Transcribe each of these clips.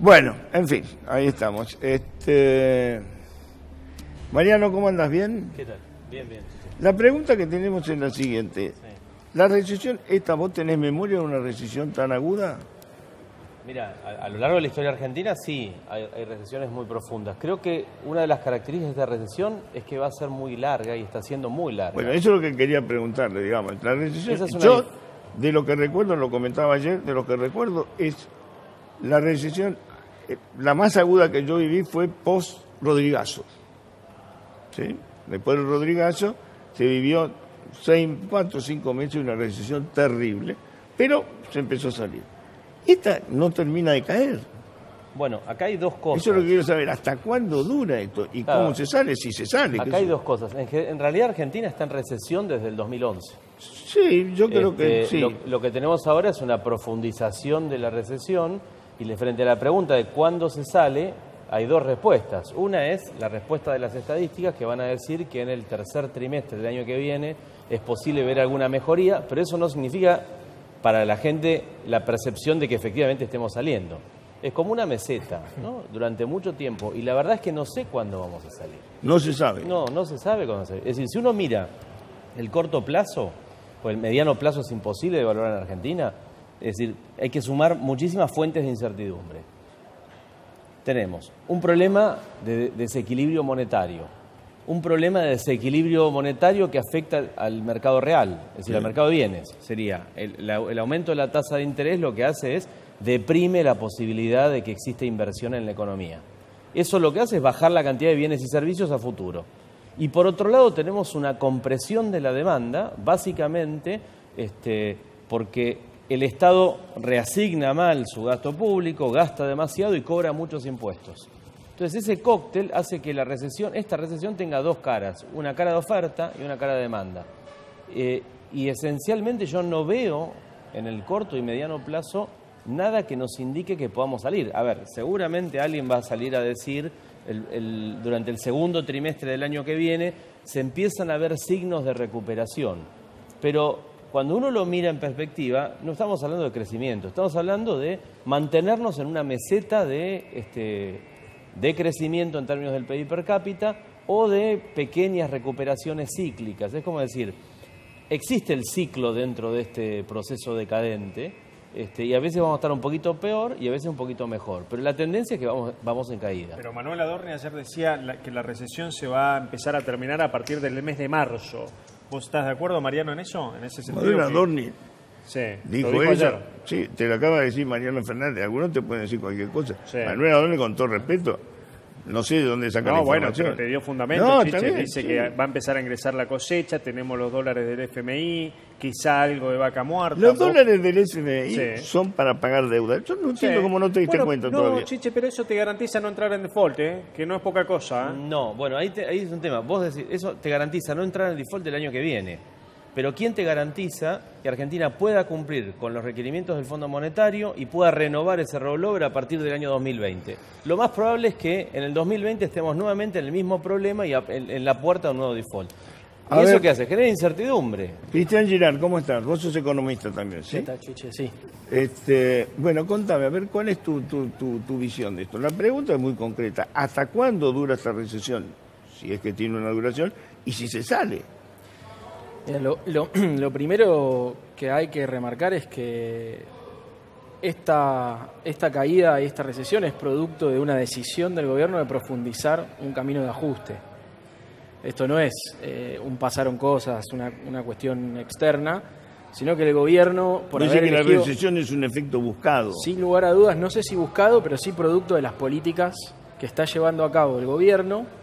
Bueno, en fin, ahí estamos. Mariano, ¿cómo andas? ¿Bien? ¿Qué tal? Bien, bien. La pregunta que tenemos es la siguiente. Sí. ¿La recesión vos tenés memoria de una recesión tan aguda? Mira, a lo largo de la historia argentina sí, hay recesiones muy profundas. Creo que una de las características de esta recesión es que va a ser muy larga y está siendo muy larga. Bueno, eso es lo que quería preguntarle, digamos. La recesión, yo, de lo que recuerdo, lo comentaba ayer, de lo que recuerdo es la recesión, la más aguda que yo viví fue post-Rodrigazo. ¿Sí? Después del Rodrigazo se vivió 4 o 5 meses de una recesión terrible, pero se empezó a salir. Esta no termina de caer. Bueno, acá hay dos cosas. Eso es lo que quiero saber, ¿hasta cuándo dura esto? ¿Y claro, cómo se sale? Si se sale. Acá hay dos cosas. En realidad Argentina está en recesión desde el 2011. Sí, yo creo que sí. Lo que tenemos ahora es una profundización de la recesión y frente a la pregunta de cuándo se sale, hay dos respuestas. Una es la respuesta de las estadísticas que van a decir que en el tercer trimestre del año que viene es posible ver alguna mejoría, pero eso no significa para la gente la percepción de que efectivamente estemos saliendo. Es como una meseta, ¿no? Durante mucho tiempo. Y la verdad es que no sé cuándo vamos a salir. No se sabe. No se sabe cuándo salir. Es decir, si uno mira el corto plazo, o el mediano plazo es imposible de evaluar en Argentina, es decir, hay que sumar muchísimas fuentes de incertidumbre. Tenemos un problema de desequilibrio monetario. Un problema de desequilibrio monetario que afecta al mercado real, es decir, al mercado de bienes. Sería el aumento de la tasa de interés lo que hace es deprime la posibilidad de que exista inversión en la economía. Eso lo que hace es bajar la cantidad de bienes y servicios a futuro. Y por otro lado tenemos una compresión de la demanda, básicamente porque el Estado reasigna mal su gasto público, gasta demasiado y cobra muchos impuestos. Entonces ese cóctel hace que esta recesión tenga dos caras, una cara de oferta y una cara de demanda. Y esencialmente yo no veo en el corto y mediano plazo nada que nos indique que podamos salir. A ver, seguramente alguien va a salir a decir durante el segundo trimestre del año que viene se empiezan a ver signos de recuperación. Pero cuando uno lo mira en perspectiva, no estamos hablando de crecimiento, estamos hablando de mantenernos en una meseta de crecimiento en términos del PIB per cápita o de pequeñas recuperaciones cíclicas. Es como decir, existe el ciclo dentro de este proceso decadente y a veces vamos a estar un poquito peor y a veces un poquito mejor, pero la tendencia es que vamos en caída. Pero Manuel Adorni ayer decía que la recesión se va a empezar a terminar a partir del mes de marzo. ¿Vos estás de acuerdo, Mariano, en eso? En ese sentido. Manuel Adorni sí, dijo eso. Sí, te lo acaba de decir Mariano Fernández. Algunos te pueden decir cualquier cosa. Sí. Manuel Adorni, con todo respeto, no sé de dónde saca la información. Bueno, pero te dio fundamento. No, Chiche también, dice sí, que va a empezar a ingresar la cosecha, tenemos los dólares del FMI, quizá algo de vaca muerta. Los dólares del FMI son para pagar deuda. Yo no entiendo cómo no te diste cuenta todavía. No, Chiche, pero eso te garantiza no entrar en default, que no es poca cosa. No, bueno, ahí es un tema. Vos decís, eso te garantiza no entrar en default el año que viene. Pero ¿quién te garantiza que Argentina pueda cumplir con los requerimientos del Fondo Monetario y pueda renovar ese rollover a partir del año 2020? Lo más probable es que en el 2020 estemos nuevamente en el mismo problema y en la puerta de un nuevo default. ¿Y eso qué hace? Genera incertidumbre. Cristian Girard, ¿cómo estás? Vos sos economista también, ¿sí? ¿Qué tal, Chiche? Sí. Bueno, contame, a ver, ¿cuál es tu visión de esto? La pregunta es muy concreta. ¿Hasta cuándo dura esta recesión? Si es que tiene una duración y si se sale. Lo primero que hay que remarcar es que esta caída y esta recesión es producto de una decisión del gobierno de profundizar un camino de ajuste. Esto no es pasaron cosas, una cuestión externa, sino que el gobierno, por haber elegido... Dice que la recesión es un efecto buscado. Sin lugar a dudas, no sé si buscado, pero sí producto de las políticas que está llevando a cabo el gobierno,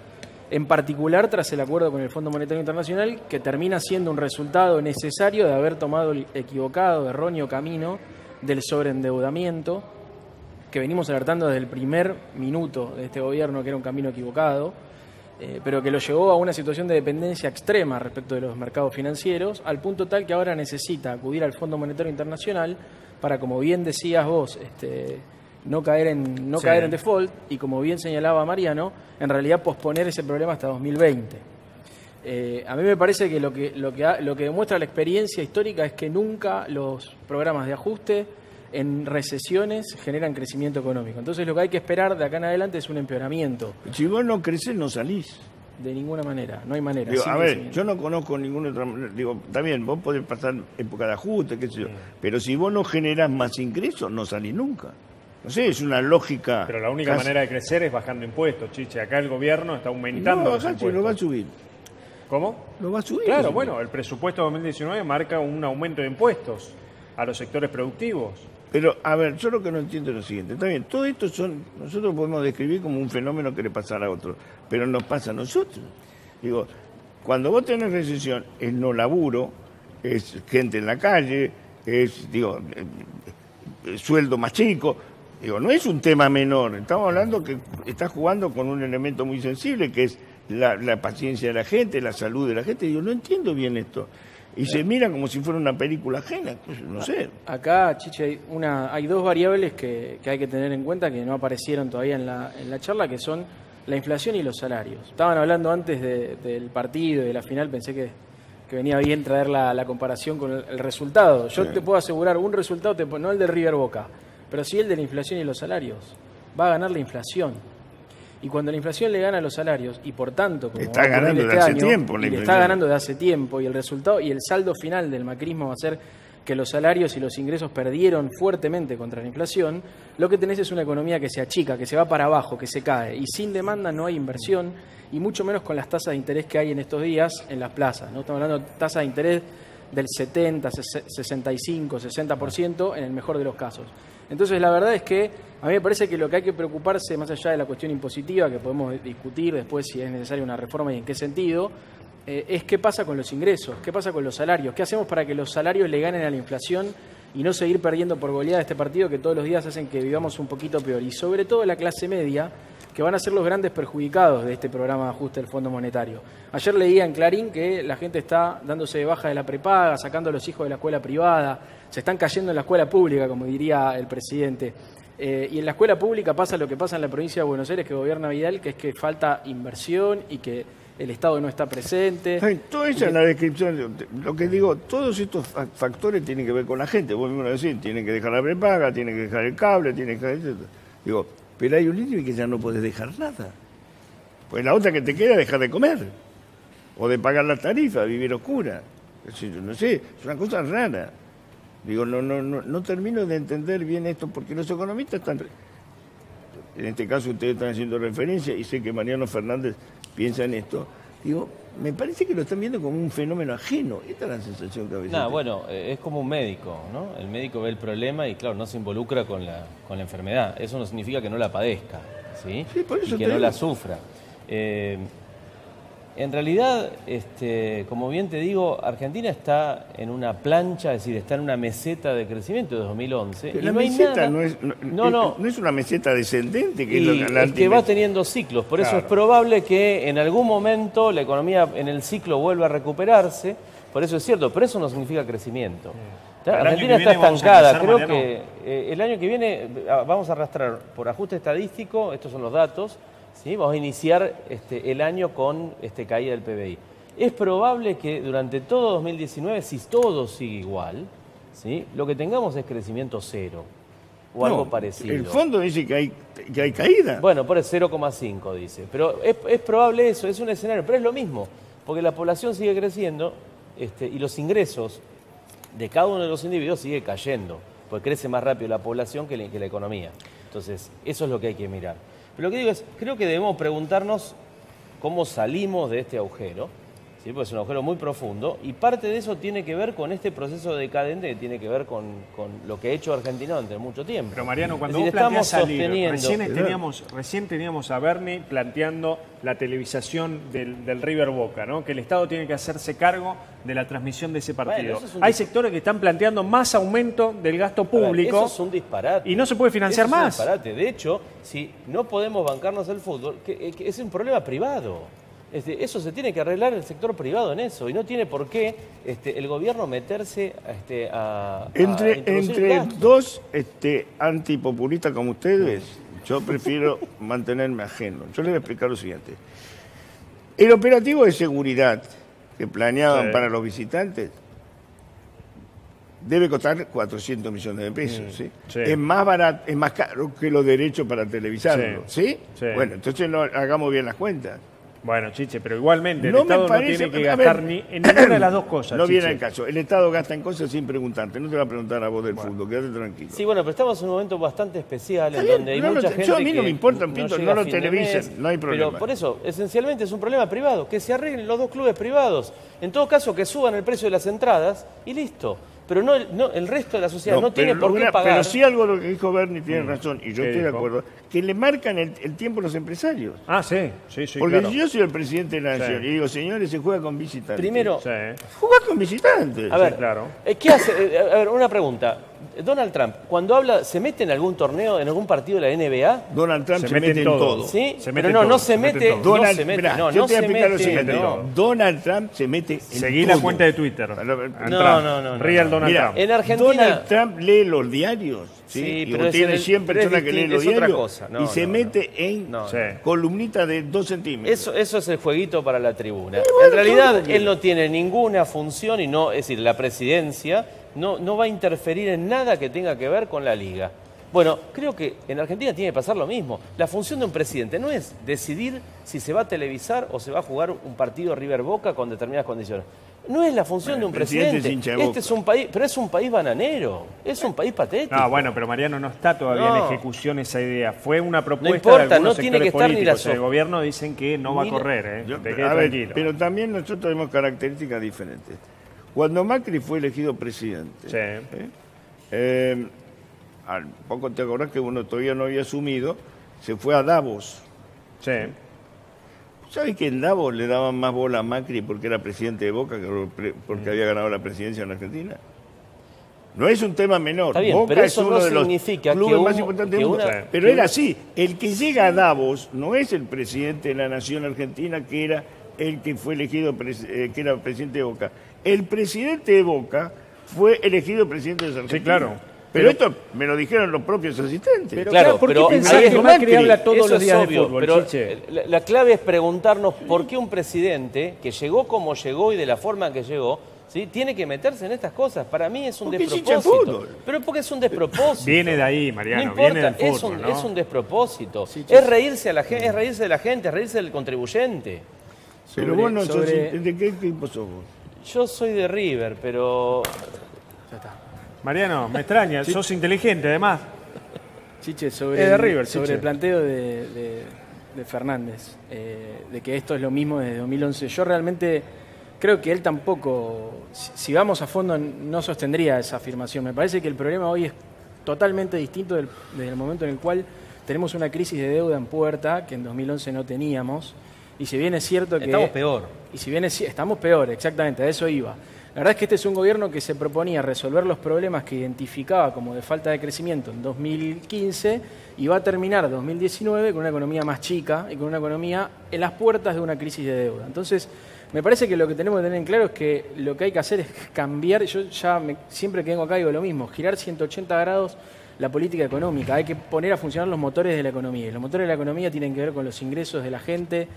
en particular tras el acuerdo con el Fondo Monetario Internacional, que termina siendo un resultado necesario de haber tomado el equivocado, erróneo camino del sobreendeudamiento, que venimos alertando desde el primer minuto de este gobierno que era un camino equivocado, pero que lo llevó a una situación de dependencia extrema respecto de los mercados financieros, al punto tal que ahora necesita acudir al Fondo Monetario Internacional para, como bien decías vos, no caer en default y, como bien señalaba Mariano, en realidad posponer ese problema hasta 2020. A mí me parece que lo que demuestra la experiencia histórica es que nunca los programas de ajuste en recesiones generan crecimiento económico. Entonces lo que hay que esperar de acá en adelante es un empeoramiento. Si vos no creces, no salís. De ninguna manera, no hay manera. Digo, a ver, yo no conozco ninguna otra manera. Digo, también vos podés pasar época de ajuste, qué sé yo, pero si vos no generás más ingresos, no salís nunca. No sé, es una lógica. Pero la única manera de crecer es bajando impuestos, Chiche. Acá el gobierno está aumentando los impuestos. Lo va a subir. ¿Cómo? Lo va a subir. Claro, bueno, el presupuesto 2019 marca un aumento de impuestos a los sectores productivos. Pero, a ver, yo lo que no entiendo es lo siguiente. Está bien, todo esto nosotros podemos describir como un fenómeno que le pasará a otros, pero nos pasa a nosotros. Digo, cuando vos tenés recesión, es no laburo, es gente en la calle, es, digo, sueldo más chico. Digo, no es un tema menor. Estamos hablando que estás jugando con un elemento muy sensible, que es la paciencia de la gente, la salud de la gente. Digo, no entiendo bien esto. Y se mira como si fuera una película ajena, no sé. Acá, Chiche, hay dos variables que hay que tener en cuenta que no aparecieron todavía en la charla, que son la inflación y los salarios. Estaban hablando antes del partido y de la final, pensé que venía bien traer la comparación con el resultado. Yo te puedo asegurar, un resultado, no el de River Boca, pero sí el de la inflación y los salarios. Va a ganar la inflación. Y cuando la inflación le gana a los salarios, y por tanto, como está ganando de hace tiempo, le está ganando de hace tiempo, y el resultado y el saldo final del macrismo va a ser que los salarios y los ingresos perdieron fuertemente contra la inflación, lo que tenés es una economía que se achica, que se va para abajo, que se cae, y sin demanda no hay inversión, y mucho menos con las tasas de interés que hay en estos días en las plazas, ¿no? Estamos hablando de tasas de interés del 70, 65, 60% en el mejor de los casos. Entonces, la verdad es que a mí me parece que lo que hay que preocuparse, más allá de la cuestión impositiva, que podemos discutir después si es necesaria una reforma y en qué sentido, es qué pasa con los ingresos, qué pasa con los salarios, qué hacemos para que los salarios le ganen a la inflación y no seguir perdiendo por goleada este partido que todos los días hacen que vivamos un poquito peor. Y sobre todo la clase media, que van a ser los grandes perjudicados de este programa de ajuste del Fondo Monetario. Ayer leía en Clarín que la gente está dándose de baja de la prepaga, sacando a los hijos de la escuela privada, se están cayendo en la escuela pública, como diría el presidente. Y en la escuela pública pasa lo que pasa en la provincia de Buenos Aires, que gobierna Vidal, que es que falta inversión y que el Estado no está presente. Toda esa es la descripción. Lo que digo, todos estos factores tienen que ver con la gente. Vos mismo lo decís, tienen que dejar la prepaga, tienen que dejar el cable, tienen que dejar... Digo, pero hay un límite que ya no podés dejar nada. Pues la otra que te queda es dejar de comer. O de pagar la tarifa, vivir oscura. No sé, es una cosa rara. Digo, no termino de entender bien esto, porque los economistas están... En este caso ustedes están haciendo referencia, y sé que Mariano Fernández piensa en esto. Digo, me parece que lo están viendo como un fenómeno ajeno. Esta es la sensación que a veces... No, bueno, es como un médico, ¿no? El médico ve el problema y, claro, no se involucra con la enfermedad. Eso no significa que no la padezca, ¿sí? Sí, por eso y que no la sufra. En realidad, como bien te digo, Argentina está en una plancha, es decir, está en una meseta de crecimiento de 2011. Pero la meseta no es una meseta descendente, que va teniendo ciclos. Por eso es probable que en algún momento la economía en el ciclo vuelva a recuperarse. Por eso es cierto, pero eso no significa crecimiento. Argentina está estancada. Creo que el año que viene vamos a arrastrar por ajuste estadístico, estos son los datos. ¿Sí? Vamos a iniciar el año con caída del PBI. Es probable que durante todo 2019, si todo sigue igual, ¿sí? Lo que tengamos es crecimiento cero o algo parecido. El fondo dice que hay caída. Bueno, por el 0,5 dice. Pero es probable eso, es un escenario. Pero es lo mismo, porque la población sigue creciendo y los ingresos de cada uno de los individuos sigue cayendo, porque crece más rápido la población que la economía. Entonces, eso es lo que hay que mirar. Pero lo que digo es, creo que debemos preguntarnos cómo salimos de este agujero, ¿sí? Porque es un agujero muy profundo, y parte de eso tiene que ver con este proceso decadente que tiene que ver con lo que ha hecho Argentina durante mucho tiempo. Pero Mariano, cuando vos planteás salir, recién teníamos a Bernie planteando la televisación del River Boca, ¿no? Que el Estado tiene que hacerse cargo de la transmisión de ese partido. Bueno, hay sectores que están planteando más aumento del gasto público. Eso es un disparate. Y no se puede financiar más. Es un disparate. De hecho, si no podemos bancarnos el fútbol, que es un problema privado. Eso se tiene que arreglar el sector privado en eso, y no tiene por qué el gobierno meterse entre dos antipopulistas como ustedes. Yo prefiero mantenerme ajeno. Yo les voy a explicar lo siguiente. El operativo de seguridad que planeaban para los visitantes debe costar 400 millones de pesos, ¿sí? Sí. Es más barato, es más caro que los derechos para televisarlo, ¿sí? Sí. Bueno, entonces no hagamos bien las cuentas. Bueno, Chiche, pero igualmente el Estado no tiene que gastar ni en ninguna de las dos cosas. No Chiche. viene el caso. El Estado gasta en cosas sin preguntarte. No te va a preguntar a vos del fútbol. Quédate tranquilo. Sí, bueno, pero estamos en un momento bastante especial en donde hay mucha gente. A mí no me importa un pito, no lo televisen, no hay problema. Pero por eso, esencialmente es un problema privado. Que se arreglen los dos clubes privados. En todo caso, que suban el precio de las entradas y listo. Pero no el resto de la sociedad no tiene por qué pagar. Pero sí algo lo que dijo Bernie tiene razón, y yo estoy de acuerdo, que le marcan el tiempo a los empresarios. Ah, sí, Porque si yo soy el presidente de la nación y digo, señores, se juega con visitantes. Primero, juega con visitantes. A ver, claro. ¿Qué hace? A ver, una pregunta. Donald Trump, cuando habla, ¿se mete en algún torneo, en algún partido de la NBA? Donald Trump se mete en todo. ¿Sí? Pero no se mete. Donald Trump se mete en todo. Seguí la cuenta de Twitter. No. Real Donald Trump. En Argentina. Donald Trump lee los diarios. Sí, pero tiene 100 personas que leen los diarios y se mete en columnitas de 2 centímetros. Eso es el jueguito para la tribuna. En realidad, él no tiene ninguna función y no, es decir, la presidencia no va a interferir en nada que tenga que ver con la liga. Bueno, creo que en Argentina tiene que pasar lo mismo. La función de un presidente no es decidir si se va a televisar o se va a jugar un partido River-Boca con determinadas condiciones. No es la función de un presidente. Este es un país, pero es un país bananero, es un país patético. No, bueno, pero Mariano, no está todavía en ejecución esa idea. Fue una propuesta importa, de algunos tiene que estar políticos. El gobierno dicen que no va a correr, tranquilo. Pero también nosotros tenemos características diferentes. Cuando Macri fue elegido presidente, al poco te acordás que uno todavía no había asumido, se fue a Davos. Sí. ¿Sabes que en Davos le daban más bola a Macri porque era presidente de Boca que porque había ganado la presidencia en Argentina? No es un tema menor. Está bien, Boca pero es uno de los clubes más importantes del mundo. Pero era así. El que llega a Davos no es el presidente de la nación argentina, que era el que fue elegido, que era presidente de Boca. El presidente de Boca fue elegido presidente de Argentina. Sí, claro. Pero esto me lo dijeron los propios asistentes. Pero claro, ¿por qué pensás que Macri habla todos los días de fútbol? Pero la clave es preguntarnos por qué un presidente que llegó como llegó y de la forma que llegó, ¿sí?, tiene que meterse en estas cosas. Para mí es un despropósito. Pero porque es un despropósito. Viene de ahí, Mariano. No importa, viene del fútbol, es un despropósito. Es reírse a la gente, es reírse de la gente, es reírse del contribuyente. Pero vos no sos, ¿de qué equipo sos vos? Yo soy de River, pero... Ya está. Mariano, me extraña, sos inteligente además. Chiche, sobre el planteo de Fernández, de que esto es lo mismo desde 2011, yo realmente creo que él tampoco, si vamos a fondo, no sostendría esa afirmación. Me parece que el problema hoy es totalmente distinto desde el momento en el cual tenemos una crisis de deuda en puerta, que en 2011 no teníamos, y si bien es cierto que... Estamos peor. Y si bien estamos peor, exactamente, a eso iba. La verdad es que este es un gobierno que se proponía resolver los problemas que identificaba como de falta de crecimiento en 2015 y va a terminar 2019 con una economía más chica y con una economía en las puertas de una crisis de deuda. Entonces, me parece que lo que tenemos que tener en claro es que lo que hay que hacer es cambiar, yo siempre que vengo acá digo lo mismo, girar 180 grados la política económica. Hay que poner a funcionar los motores de la economía. Y los motores de la economía tienen que ver con los ingresos de la gente,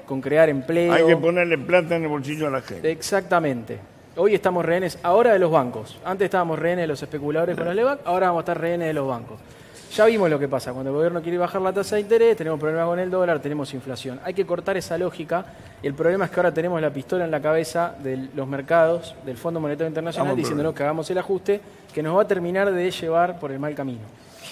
con crear empleo. Hay que ponerle plata en el bolsillo a la gente. Exactamente. Hoy estamos rehenes ahora de los bancos. Antes estábamos rehenes de los especuladores con los LEVAC, ahora vamos a estar rehenes de los bancos. Ya vimos lo que pasa. Cuando el gobierno quiere bajar la tasa de interés, tenemos problemas con el dólar, tenemos inflación. Hay que cortar esa lógica. Y el problema es que ahora tenemos la pistola en la cabeza de los mercados, del Fondo Monetario Internacional, diciéndonos que hagamos el ajuste, que nos va a terminar de llevar por el mal camino.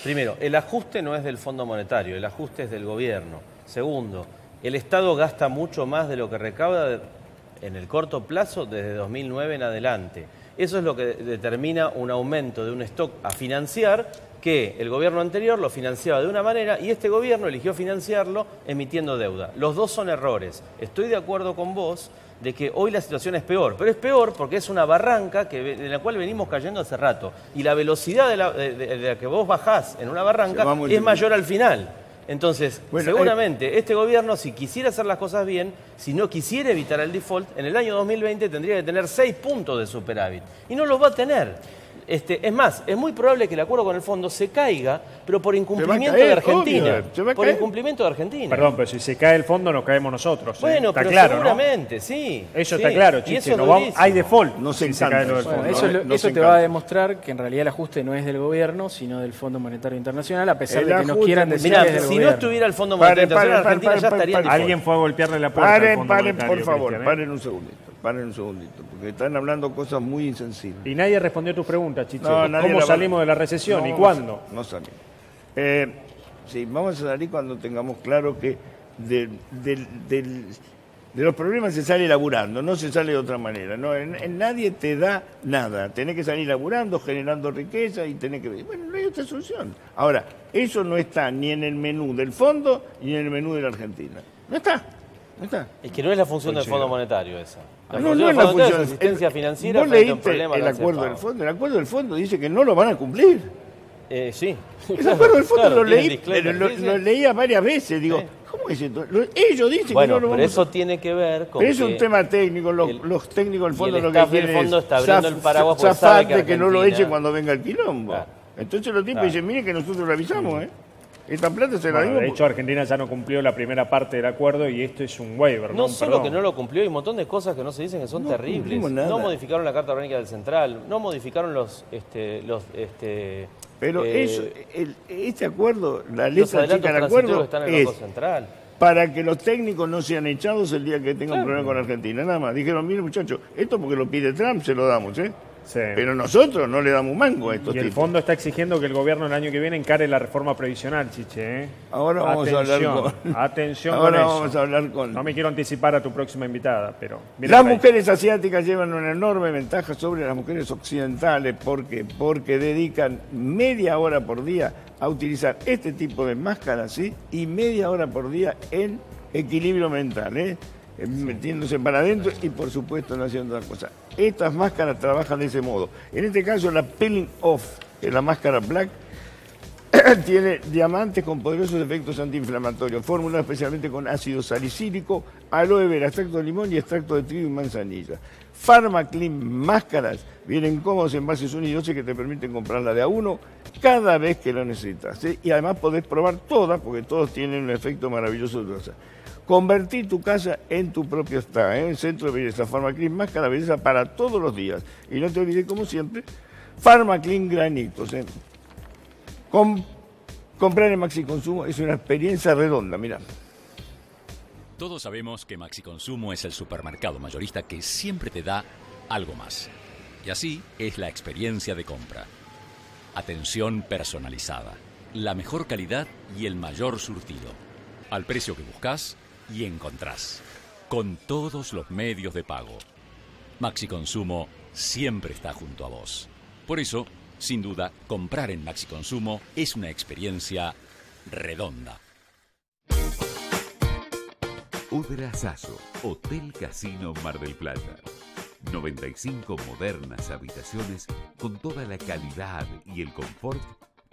Primero, el ajuste no es del Fondo Monetario, el ajuste es del gobierno. Segundo, el Estado gasta mucho más de lo que recauda en el corto plazo desde 2009 en adelante. Eso es lo que determina un aumento de un stock a financiar que el gobierno anterior lo financiaba de una manera y este gobierno eligió financiarlo emitiendo deuda. Los dos son errores. Estoy de acuerdo con vos de que hoy la situación es peor, pero es peor porque es una barranca en la cual venimos cayendo hace rato y la velocidad de la que vos bajás en una barranca es mayor al final. Entonces, seguramente este gobierno, si quisiera hacer las cosas bien, si no quisiera evitar el default, en el año 2020 tendría que tener 6 puntos de superávit. Y no los va a tener. Es más, es muy probable que el acuerdo con el fondo se caiga, pero por incumplimiento de Argentina. Por incumplimiento de Argentina. Perdón, pero si se cae el fondo nos caemos nosotros. Bueno, está pero claro, seguramente, ¿no? sí. Eso está claro, Chiche. Hay default. No se cae el fondo. Bueno, eso te va a demostrar que en realidad el ajuste no es del gobierno, sino del Fondo Monetario Internacional, a pesar de que nos quieran decir que es del si gobierno. no estuviera el Fondo Monetario Internacional, Argentina ya estaría en Alguien fue a golpearle la puerta. Paren, por favor, paren un segundito, porque están hablando cosas muy insensibles. Y nadie respondió a tus preguntas, Chiche. No, ¿Cómo salimos de la recesión y cuándo? No salimos. Sí, vamos a salir cuando tengamos claro que de los problemas se sale laburando, no se sale de otra manera. No, nadie te da nada. Tenés que salir laburando, generando riqueza y tenés que... Bueno, no hay otra solución. Ahora, eso no está ni en el menú del fondo ni en el menú de la Argentina. No está. Es que no es la función del Fondo Monetario esa. La No función es del la Fondo Monetario función. es asistencia financiera Vos frente a un leíste problema el de acuerdo del pago. fondo. El acuerdo del fondo dice que no lo van a cumplir. Sí. El acuerdo del fondo lo tiene leí, disclaimer, lo leía varias veces. Digo, ¿cómo es esto? Ellos dicen que no lo pero vamos eso tiene que ver con Pero es que un tema técnico, los técnicos del fondo el lo que staff del quieren fondo es está abriendo el paraguas porque zafar sabe que de que no lo Argentina- echen cuando venga el quilombo. Claro. Entonces los tipos Claro. dicen, miren que nosotros revisamos, Esta plata se la dimos. De hecho, Argentina ya no cumplió la primera parte del acuerdo y esto es un waiver, No un solo perdón. que no lo cumplió, hay un montón de cosas que no se dicen que son terribles. cumplimos nada. No modificaron la Carta Orgánica del Central, no modificaron Pero este acuerdo, la los letra adelantos chica del transitorios acuerdo que están en el es Banco Central. para que los técnicos no sean echados el día que tengan un problema con Argentina. Nada más. Dijeron, mire muchachos, esto porque lo pide Trump, se lo damos, Sí. Pero nosotros no le damos un mango a estos Y el tipos. fondo está exigiendo que el gobierno el año que viene encare la reforma previsional, Chiche. Ahora vamos a hablar con... Atención Ahora con eso. vamos a hablar con... No me quiero anticipar a tu próxima invitada, pero... Las mujeres asiáticas llevan una enorme ventaja sobre las mujeres occidentales. ¿Por qué? Porque dedican media hora por día a utilizar este tipo de máscaras, ¿sí? Y media hora por día en equilibrio mental, metiéndose para adentro y por supuesto no haciendo otra cosa. Estas máscaras trabajan de ese modo. En este caso la peeling off, que es la máscara black, tiene diamantes con poderosos efectos antiinflamatorios, fórmula especialmente con ácido salicílico, aloe vera, extracto de limón y extracto de trigo y manzanilla. PharmaClean máscaras vienen cómodos envases unidos y que te permiten comprarla de a uno cada vez que lo necesitas, ¿sí? Y además podés probar todas porque todos tienen un efecto maravilloso de casa. Convertir tu casa en tu propio spa, el centro de belleza PharmaClean, máscara belleza para todos los días. Y no te olvides, como siempre, PharmaClean granitos. Comprar en Maxi Consumo es una experiencia redonda, mirá. Todos sabemos que Maxi Consumo es el supermercado mayorista que siempre te da algo más. Y así es la experiencia de compra. Atención personalizada, la mejor calidad y el mayor surtido. Al precio que buscas y encontrás. Con todos los medios de pago. Maxi Consumo siempre está junto a vos. Por eso, sin duda, comprar en Maxi Consumo es una experiencia redonda. Udra Sasso, Hotel Casino Mar del Plata. 95 modernas habitaciones con toda la calidad y el confort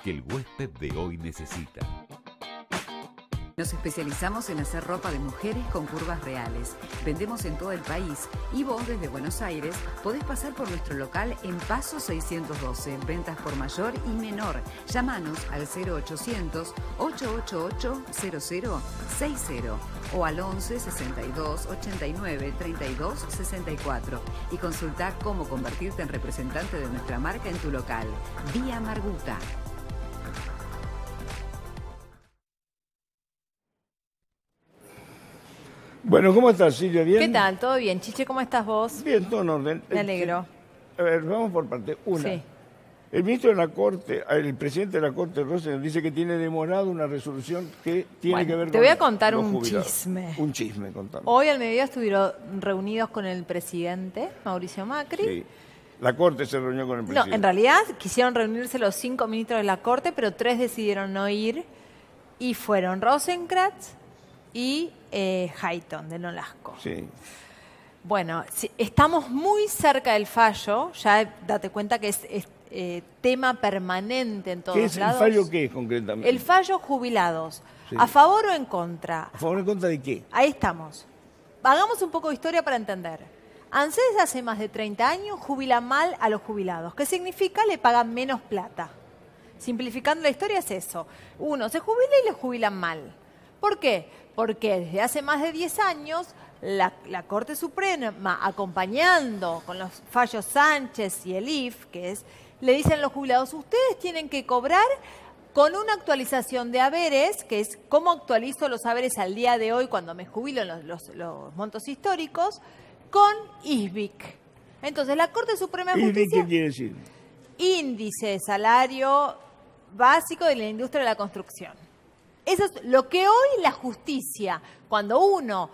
que el huésped de hoy necesita. Nos especializamos en hacer ropa de mujeres con curvas reales. Vendemos en todo el país y vos desde Buenos Aires podés pasar por nuestro local en Paso 612. Ventas por mayor y menor. Llámanos al 0800 888 0060 o al 11 62 89 32 64 y consultá cómo convertirte en representante de nuestra marca en tu local. Vía Marguta. Bueno, ¿cómo estás, Silvia? ¿Bien? ¿Qué tal? ¿Todo bien? Chiche, ¿cómo estás vos? Bien, todo en orden. Me alegro. A ver, vamos por parte. Una. Sí. El ministro de la Corte, el presidente de la Corte, Rosen, dice que tiene demorado una resolución que tiene Bueno, que ver con te voy a contar los un jubilados. chisme. Un chisme, contame. Hoy al mediodía estuvieron reunidos con el presidente, Mauricio Macri. Sí. La Corte se reunió con el presidente. No, en realidad quisieron reunirse los 5 ministros de la Corte, pero 3 decidieron no ir y fueron Rosenkrantz y Hayton de Nolasco. Sí. Bueno, estamos muy cerca del fallo, ya date cuenta que es tema permanente en todos ¿Qué es lados. el fallo qué es concretamente? El fallo jubilados. Sí. ¿A favor o en contra? ¿A favor o en contra de qué? Ahí estamos. Hagamos un poco de historia para entender. ANSES hace más de 30 años jubila mal a los jubilados. ¿Qué significa? Le pagan menos plata. Simplificando la historia es eso. Uno se jubila y le jubilan mal. ¿Por qué? Porque desde hace más de 10 años la Corte Suprema, acompañando con los fallos Sánchez y el IF, le dicen a los jubilados, ustedes tienen que cobrar con una actualización de haberes, que es cómo actualizo los haberes al día de hoy cuando me jubilo en los montos históricos, con ISBIC. Entonces, la Corte Suprema de Justicia... ¿ISBIC qué quiere decir? Índice de salario básico de la industria de la construcción. Eso es lo que hoy la justicia, cuando uno